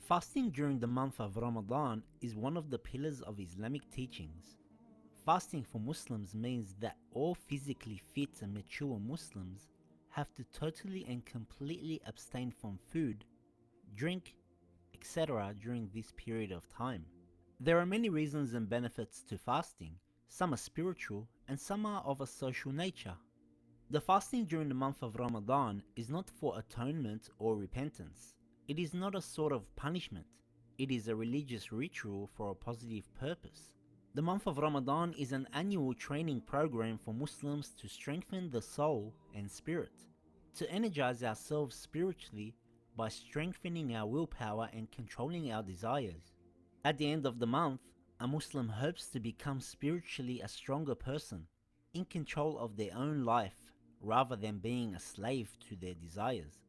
Fasting during the month of Ramadan is one of the pillars of Islamic teachings. Fasting for Muslims means that all physically fit and mature Muslims have to totally and completely abstain from food, drink, etc. during this period of time. There are many reasons and benefits to fasting. Some are spiritual and some are of a social nature. The fasting during the month of Ramadan is not for atonement or repentance. It is not a sort of punishment. It is a religious ritual for a positive purpose. The month of Ramadan is an annual training program for Muslims to strengthen the soul and spirit, to energize ourselves spiritually by strengthening our willpower and controlling our desires. At the end of the month, a Muslim hopes to become spiritually a stronger person, in control of their own life rather than being a slave to their desires.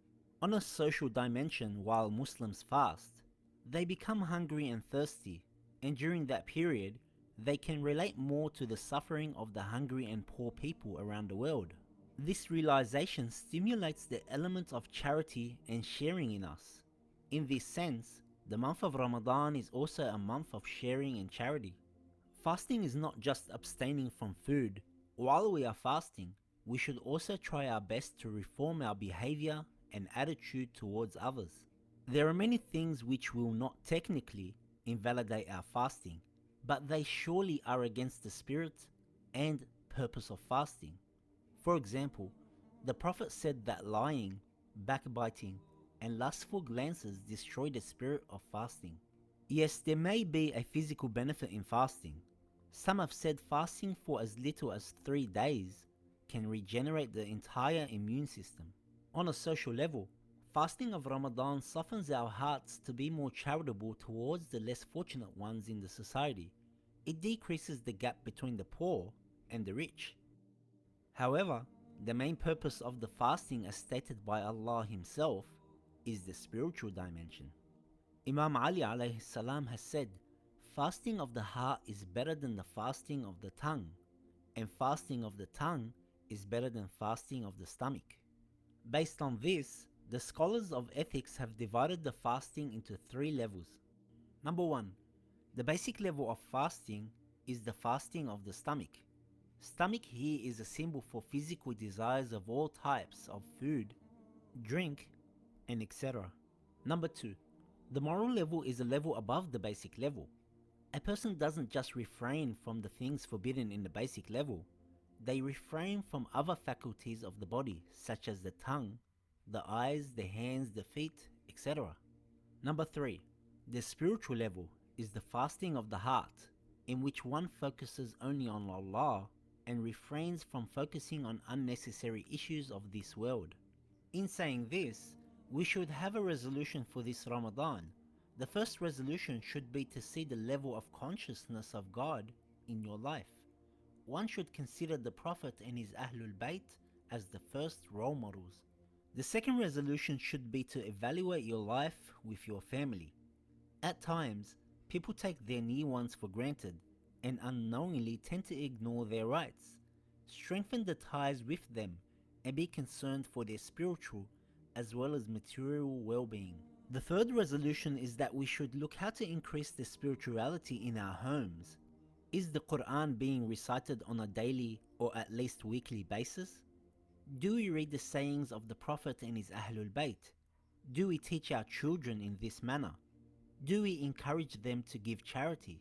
On a social dimension, while Muslims fast, they become hungry and thirsty, and during that period, they can relate more to the suffering of the hungry and poor people around the world. This realization stimulates the element of charity and sharing in us. In this sense, the month of Ramadan is also a month of sharing and charity. Fasting is not just abstaining from food. While we are fasting, we should also try our best to reform our behavior and attitude towards others. There are many things which will not technically invalidate our fasting, but they surely are against the spirit and purpose of fasting. For example, the Prophet said that lying, backbiting, and lustful glances destroy the spirit of fasting. Yes, there may be a physical benefit in fasting. Some have said fasting for as little as 3 days can regenerate the entire immune system. On a social level, fasting of Ramadan softens our hearts to be more charitable towards the less fortunate ones in the society. It decreases the gap between the poor and the rich. However, the main purpose of the fasting, as stated by Allah Himself, is the spiritual dimension. Imam Ali alayhi salam has said, "Fasting of the heart is better than the fasting of the tongue, and fasting of the tongue is better than fasting of the stomach." Based on this, the scholars of ethics have divided the fasting into 3 levels. Number 1. The basic level of fasting is the fasting of the stomach. Stomach here is a symbol for physical desires of all types of food, drink, and etc. Number 2. The moral level is a level above the basic level. A person doesn't just refrain from the things forbidden in the basic level. They refrain from other faculties of the body, such as the tongue, the eyes, the hands, the feet, etc. Number 3. The spiritual level is the fasting of the heart, in which one focuses only on Allah and refrains from focusing on unnecessary issues of this world. In saying this, we should have a resolution for this Ramadan. The first resolution should be to see the level of consciousness of God in your life. One should consider the Prophet and his Ahlul Bayt as the first role models. The second resolution should be to evaluate your life with your family. At times, people take their near ones for granted and unknowingly tend to ignore their rights. Strengthen the ties with them and be concerned for their spiritual as well as material well-being. The third resolution is that we should look how to increase the spirituality in our homes. Is the Quran being recited on a daily or at least weekly basis? Do we read the sayings of the Prophet and his Ahlul Bayt? Do we teach our children in this manner? Do we encourage them to give charity?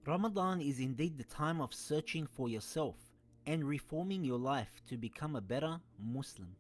Ramadan is indeed the time of searching for yourself and reforming your life to become a better Muslim.